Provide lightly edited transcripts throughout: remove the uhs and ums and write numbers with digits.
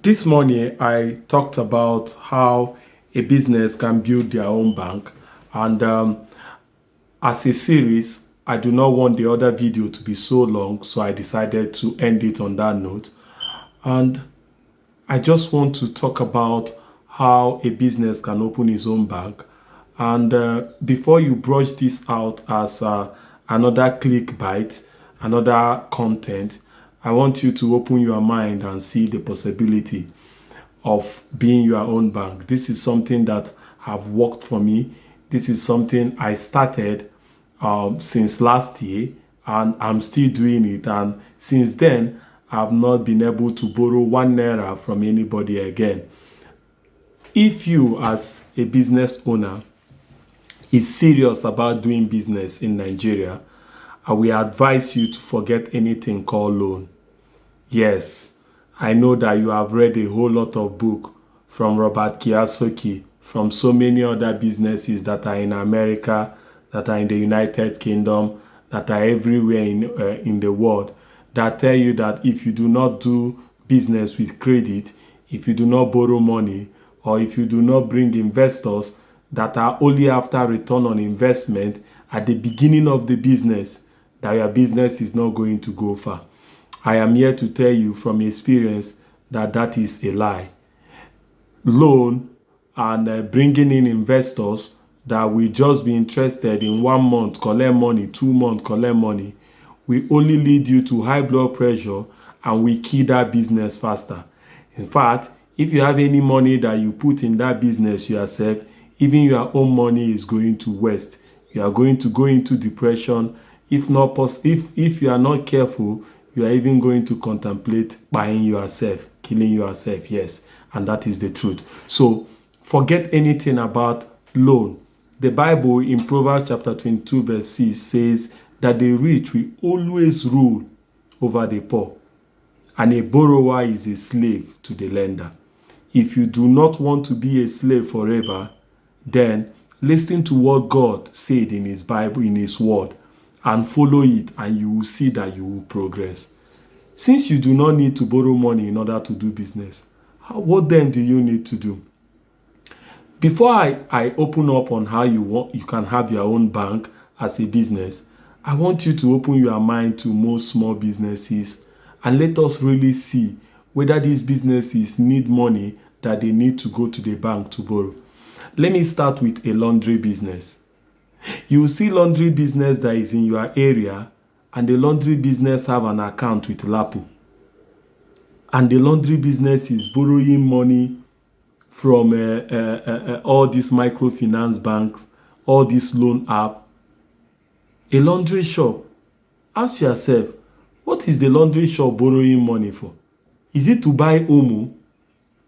This morning, I talked about how a business can build their own bank. And as a series, I do not want the other video to be so long, so I decided to end it on that note. And I just want to talk about how a business can open its own bank. And before you brush this out as another clickbait, another content, I want you to open your mind and see the possibility of being your own bank. This is something that have worked for me. This is something I started since last year, and I'm still doing it. And since then, I've not been able to borrow 1 naira from anybody again. If you, as a business owner, is serious about doing business in Nigeria, I will advise you to forget anything called loan. Yes, I know that you have read a whole lot of books from Robert Kiyosaki, from so many other businesses that are in America, that are in the United Kingdom, that are everywhere in the world, that tell you that if you do not do business with credit, if you do not borrow money, or if you do not bring investors that are only after return on investment at the beginning of the business, that your business is not going to go far. I am here to tell you from experience that that is a lie. Loan and bringing in investors that will just be interested in 1 month, collect money, 2 months, collect money, will only lead you to high blood pressure and will kill that business faster. In fact, if you have any money that you put in that business yourself, even your own money is going to waste. You are going to go into depression. If you are not careful, you are even going to contemplate buying yourself, killing yourself. Yes, and that is the truth. So forget anything about loan. The Bible in Proverbs chapter 22 verse 6 says that the rich will always rule over the poor, and a borrower is a slave to the lender. If you do not want to be a slave forever, then listen to what God said in his Bible, in his word, and follow it, and you will see that you will progress. Since you do not need to borrow money in order to do business, what then do you need to do? Before I open up on how you can have your own bank as a business, I want you to open your mind to most small businesses and let us really see whether these businesses need money that they need to go to the bank to borrow. Let me start with a laundry business. You will see laundry business that is in your area, and the laundry business have an account with Lapo. And the laundry business is borrowing money from all these microfinance banks, all these loan app. A laundry shop. Ask yourself, what is the laundry shop borrowing money for? Is it to buy Omo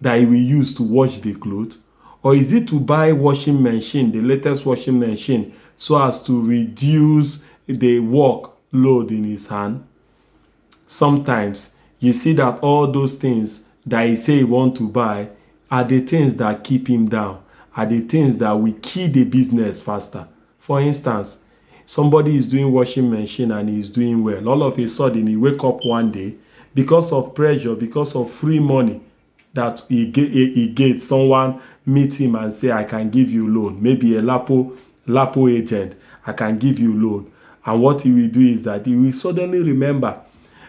that he will use to wash the clothes? Or is it to buy washing machine, the latest washing machine, so as to reduce the workload in his hand? Sometimes you see that all those things that he say he want to buy are the things that keep him down, are the things that will kill the business faster. For instance, somebody is doing washing machine and he's doing well. All of a sudden, he wake up one day because of pressure, because of free money that he get someone meet him and say, I can give you loan. Maybe a Lapo agent, I can give you loan. And what he will do is that he will suddenly remember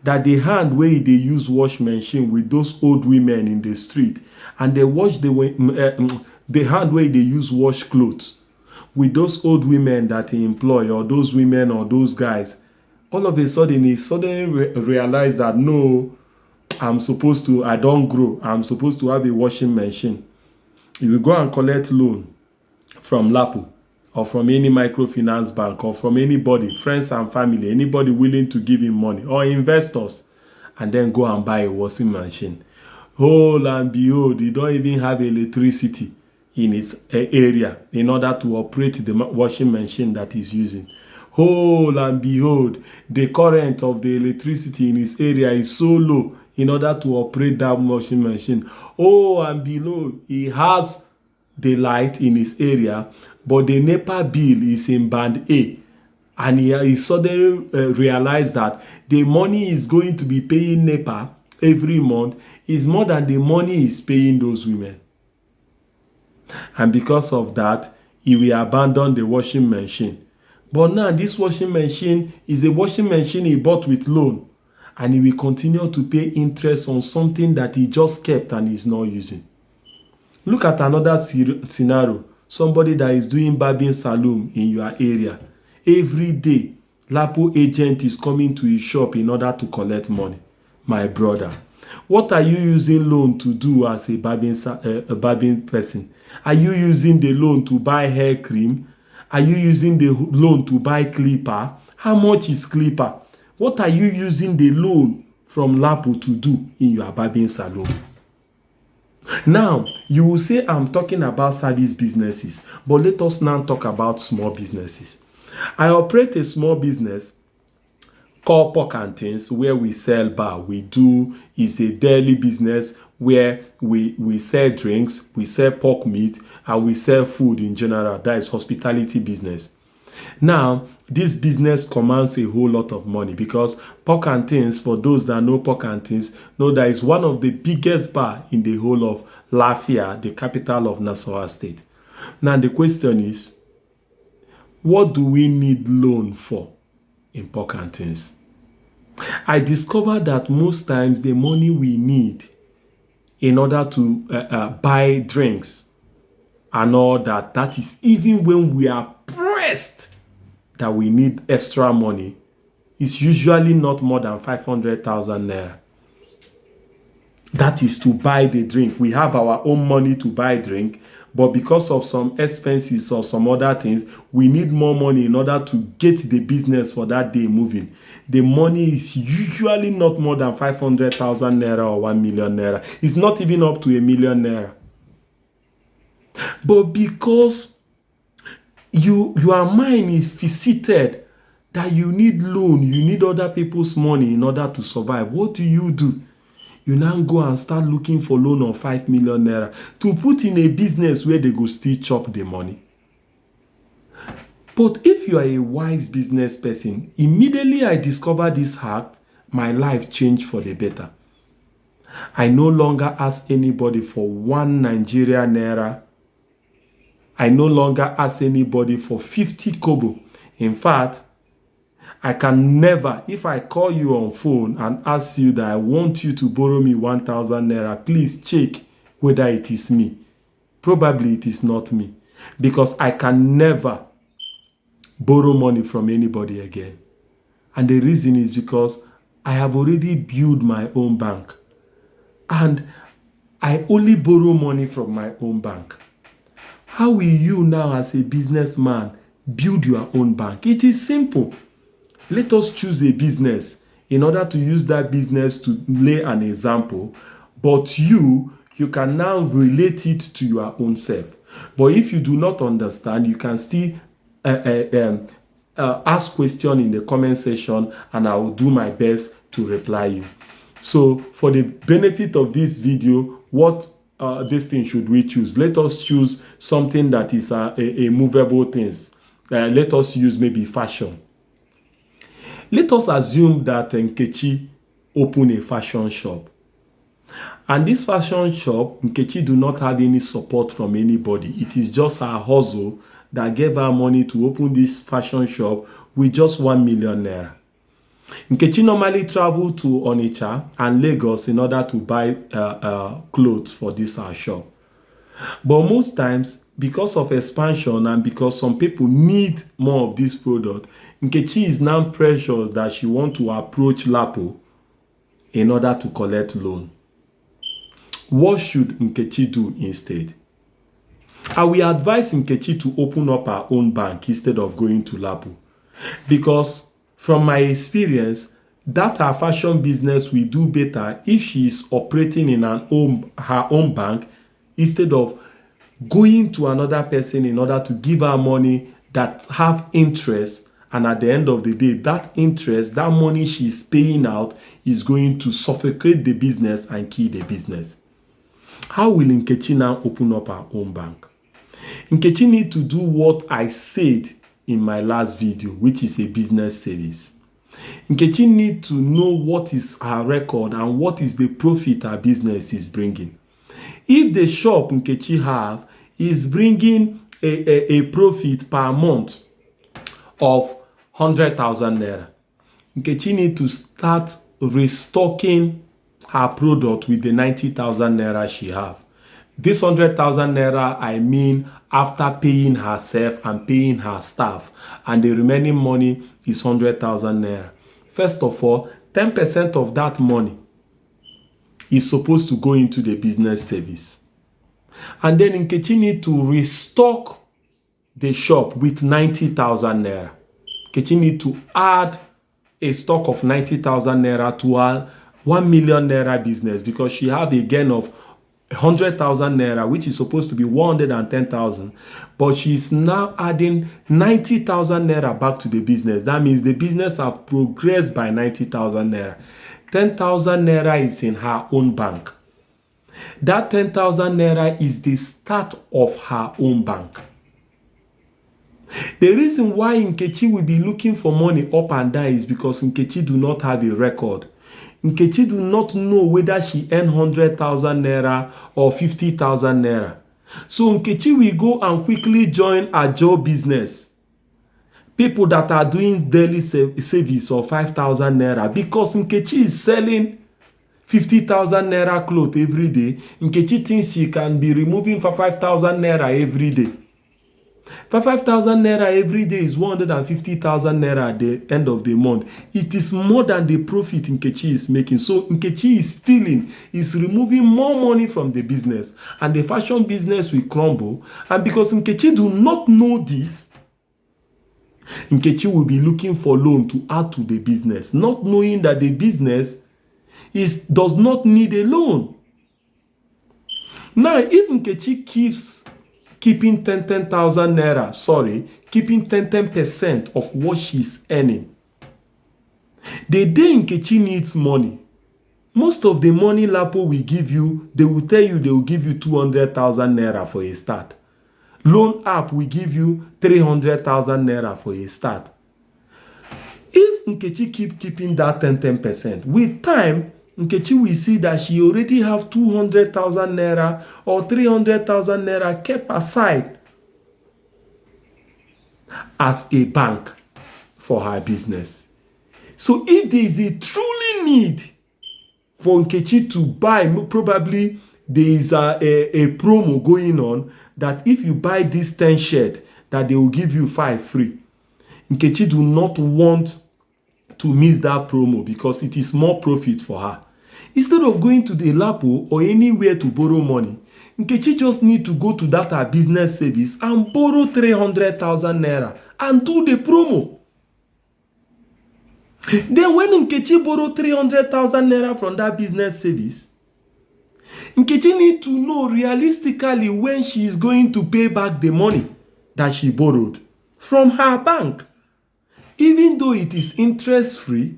that the hand where they use wash machine with those old women in the street, and they wash the hand where they use wash clothes with those old women that he employ, or those women or those guys. All of a sudden, he suddenly realized that no, I don't grow. I'm supposed to have a washing machine. You will go and collect loan from Lapo or from any microfinance bank or from anybody, friends and family, anybody willing to give him money, or investors, and then go and buy a washing machine. Oh, and behold, he don't even have electricity in his area in order to operate the washing machine that he's using. Oh, and behold, the current of the electricity in his area is so low in order to operate that washing machine. Oh, and below, he has the light in his area, but the NEPA bill is in band A. And he suddenly realized that the money is going to be paying NEPA every month is more than the money he's paying those women. And because of that, he will abandon the washing machine. But now this washing machine is a washing machine he bought with loan. And he will continue to pay interest on something that he just kept and is not using. Look at another scenario. Somebody that is doing barbing salon in your area. Every day, Lapo agent is coming to his shop in order to collect money. My brother, what are you using loan to do as a barbing person? Are you using the loan to buy hair cream? Are you using the loan to buy clipper? How much is clipper? What are you using the loan from Lapo to do in your barbing salon? Now, you will say I'm talking about service businesses, but let us now talk about small businesses. I operate a small business called Pork and Things, where we sell bar. Is a daily business where we sell drinks, we sell pork meat, and we sell food in general. That is hospitality business. Now, this business commands a whole lot of money because Pork and Things, for those that know Pork and Things, know that it's one of the biggest bar in the whole of Lafia, the capital of Nassau State. Now, the question is, what do we need loan for in Pork and Things? I discovered that most times the money we need in order to buy drinks and all that is even when we are pressed that we need extra money, is usually not more than 500,000 naira. That is to buy the drink. We have our own money to buy drink, but because of some expenses or some other things, we need more money in order to get the business for that day moving. The money is usually not more than 500,000 naira or 1 million naira. It's not even up to 1 million naira. But because your mind is fixated that you need loan, you need other people's money in order to survive, what do? You now go and start looking for loan of 5 million naira to put in a business where they go still chop the money. But if you are a wise business person, immediately I discovered this hack, my life changed for the better. I no longer ask anybody for 1 Nigerian naira. I no longer ask anybody for 50 kobo. In fact, I can never, if I call you on phone and ask you that I want you to borrow me 1,000 naira, please check whether it is me. Probably it is not me, because I can never borrow money from anybody again. And the reason is because I have already built my own bank. And I only borrow money from my own bank. How will you now, as a businessman, build your own bank? It is simple. Let us choose a business in order to use that business to lay an example. But you can now relate it to your own self. But if you do not understand, you can still ask questions in the comment section, and I will do my best to reply you. So for the benefit of this video, what this thing should we choose? Let us choose something that is a movable thing. Let us use maybe fashion. Let us assume that Nkechi open a fashion shop. And this fashion shop, Nkechi do not have any support from anybody. It is just her hustle that gave her money to open this fashion shop with just 1 million naira. Nkechi normally travel to Onitsha and Lagos in order to buy clothes for this shop. But most times, because of expansion and because some people need more of this product, Nkechi is now pressured that she wants to approach Lapo in order to collect loan. What should Nkechi do instead? I will advise Nkechi to open up her own bank instead of going to Lapo. Because from my experience, that her fashion business will do better if she is operating in her own bank instead of going to another person in order to give her money that have interest, and at the end of the day, that interest, that money she is paying out is going to suffocate the business and kill the business. How will Nkechi now open up her own bank? Nkechi need to do what I said in my last video, which is a business service. Nkechi need to know what is her record and what is the profit her business is bringing. If the shop Nkechi have is bringing a profit per month of 100,000 naira, Nkechi need to start restocking her product with the 90,000 naira she have. This 100,000 naira, I mean, after paying herself and paying her staff, and the remaining money is 100,000 naira. First of all, 10% of that money is supposed to go into the business service. And then Nkechi need to restock the shop with 90,000 naira. Nkechi need to add a stock of 90,000 naira to her 1 million naira business, because she have a gain of 100,000 naira, which is supposed to be 110,000, but she's now adding 90,000 naira back to the business. That means the business have progressed by 90,000 naira. 10,000 naira is in her own bank. That 10,000 naira is the start of her own bank. The reason why Nkechi will be looking for money up and down is because Nkechi do not have a record. Nkechi do not know whether she earn 100,000 naira or 50,000 naira. So Nkechi will go and quickly join a job business. People that are doing daily service of 5,000 naira, because Nkechi is selling 50,000 naira clothes every day. Nkechi thinks she can be removing for 5,000 naira every day. For 5,000 naira every day is 150,000 naira at the end of the month. It is more than the profit Nkechi is making. So Nkechi is stealing, is removing more money from the business, and the fashion business will crumble. And because Nkechi do not know this, Nkechi will be looking for loan to add to the business, not knowing that the business does not need a loan. Now, if Nkechi keeping 10,000 naira, keeping 10% of what she's earning, the day Nkechi needs money, most of the money Lapo will give you, they will tell you they will give you 200,000 naira for a start. Loan app will give you 300,000 naira for a start. If Nkechi keeping that 10%, with time, Nkechi will see that she already have 200,000 naira or 300,000 naira kept aside as a bank for her business. So if there is a truly need for Nkechi to buy, probably there is a promo going on that if you buy this 10 shirt, that they will give you 5 free. Nkechi do not want to miss that promo because it is more profit for her. Instead of going to the Lapo or anywhere to borrow money, Nkechi just need to go to that her business service and borrow 300,000 naira and do the promo. Then when Nkechi borrow 300,000 naira from that business service, Nkechi need to know realistically when she is going to pay back the money that she borrowed from her bank. Even though it is interest-free,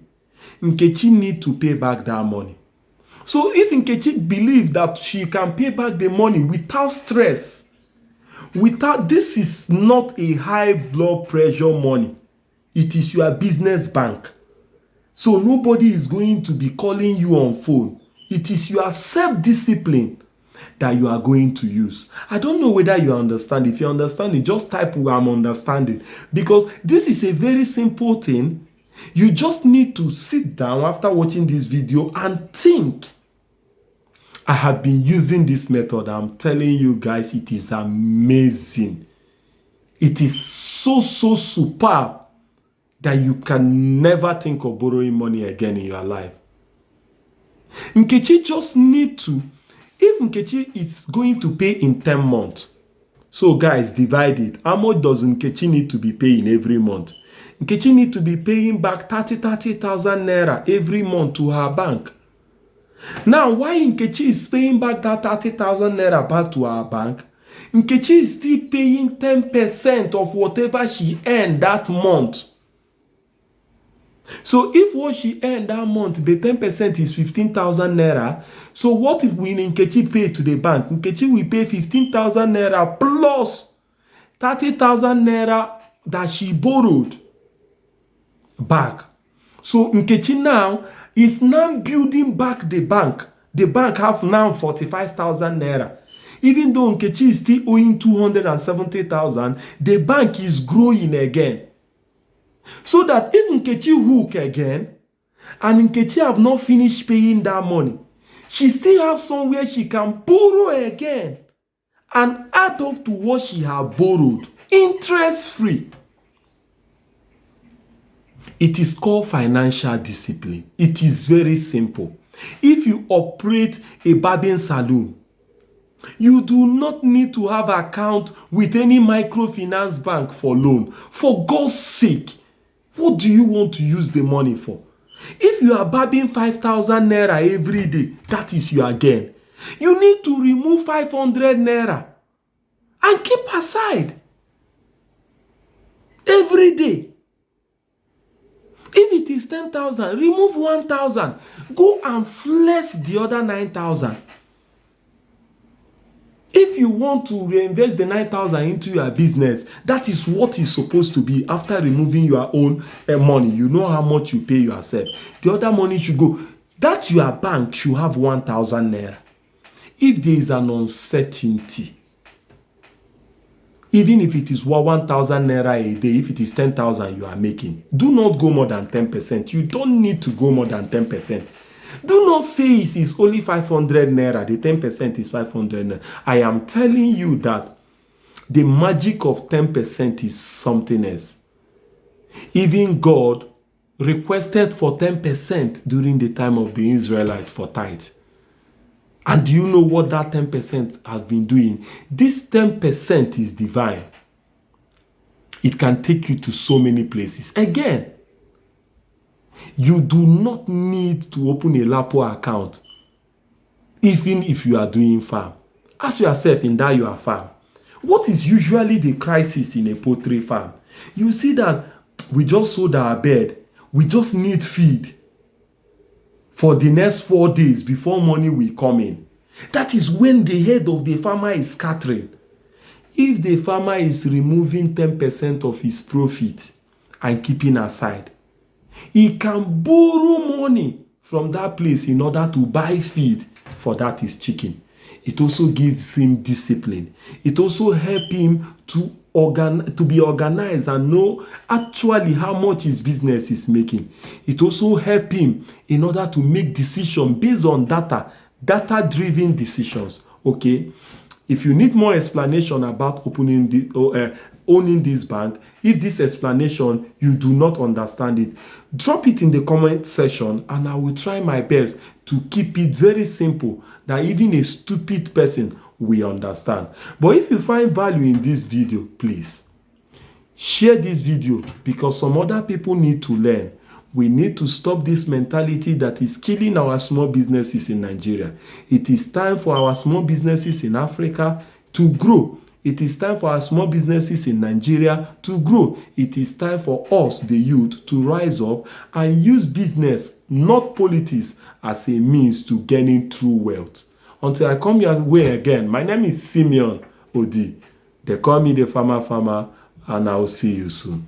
Nkechi need to pay back that money. So if Nkechi believes that she can pay back the money without stress, this is not a high blood pressure money. It is your business bank. So nobody is going to be calling you on phone. It is your self-discipline that you are going to use. I don't know whether you understand. If you understand it, just type I'm understanding. Because this is a very simple thing. You just need to sit down after watching this video and think. I have been using this method. I'm telling you guys, it is amazing. It is so superb that you can never think of borrowing money again in your life. Nkechi just need to, if Nkechi is going to pay in 10 months, so guys, divide it. How much does Nkechi need to be paying every month? Nkechi need to be paying back 30,000 naira every month to her bank. Now, why Nkechi is paying back that 30,000 naira back to her bank? Nkechi is still paying 10% of whatever she earned that month. So if what she earned that month, the 10% is 15,000 naira. So what if we Nkechi pay to the bank? Nkechi will pay 15,000 naira plus 30,000 naira that she borrowed back. So Nkechi now is now building back the bank. The bank have now 45,000 naira. Even though Nkechi is still owing 270,000, the bank is growing again. So that if Nkechi hook again, and Nkechi have not finished paying that money, she still have somewhere she can borrow again and add up to what she have borrowed, interest free. It is called financial discipline. It is very simple. If you operate a barbing salon, you do not need to have an account with any microfinance bank for loan. For God's sake, what do you want to use the money for? If you are barbing 5,000 naira every day, that is your gain. You need to remove 500 naira and keep aside every day. If it is 10,000, remove 1,000. Go and flex the other 9,000. If you want to reinvest the 9,000 into your business, that is what is supposed to be after removing your own money. You know how much you pay yourself. The other money should go. That your bank should have 1,000 naira. If there is an uncertainty, even if it is 1,000 naira a day, if it is 10,000 you are making, do not go more than 10%. You don't need to go more than 10%. Do not say it is only 500 naira. The 10% is 500 naira. I am telling you that the magic of 10% is something else. Even God requested for 10% during the time of the Israelites for tithe. And do you know what that 10% has been doing? This 10% is divine. It can take you to so many places. Again, you do not need to open a Lapo account, even if you are doing farm. Ask yourself in that your farm, what is usually the crisis in a poultry farm? You see that we just sold our bed. We just need feed for the next 4 days before money will come in. That is when the head of the farmer is scattering. If the farmer is removing 10% of his profit and keeping aside, he can borrow money from that place in order to buy feed for that his chicken. It also gives him discipline. It also helps him to be organized and know actually how much his business is making. It also helps him in order to make decisions based on data-driven decisions. Okay? If you need more explanation about owning this bank, if this explanation you do not understand it, drop it in the comment section and I will try my best to keep it very simple that even a stupid person will understand. But if you find value in this video, please share this video because some other people need to learn. We need to stop this mentality that is killing our small businesses in Nigeria. It is time for our small businesses in Africa to grow. It is time for our small businesses in Nigeria to grow. It is time for us, the youth, to rise up and use business, not politics, as a means to gaining true wealth. Until I come your way again, my name is Simeon Odi. They call me the Farmer, and I will see you soon.